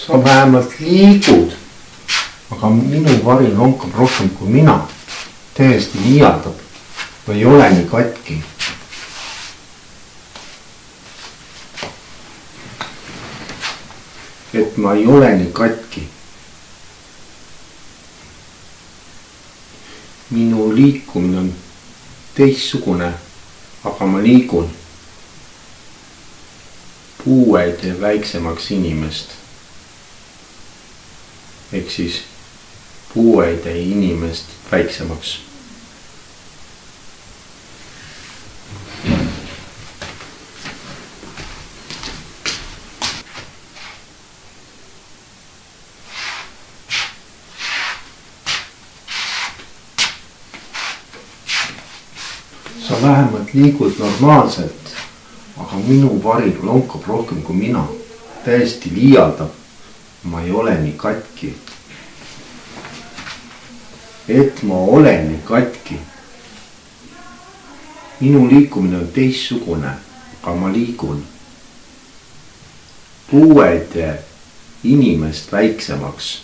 sa vähemalt liigud, aga minu vari lonkab rohkem kui mina. Täiesti liialdab või ei ole nii katki. Et ma ei ole nii katki. Minu liikumine on teistsugune, aga ma liigun. Puu ei tee väiksemaks inimest. Ehk siis puu ei tee inimest väiksemaks. Sa vähemalt liigud normaalselt, aga minu vari lonkab rohkem kui mina. Täiesti liialdab. Ma ei ole nii katki. Et ma olen nii katki. Minu liikumine on teistsugune, aga ma liigun. Puu ei tee inimest väiksemaks.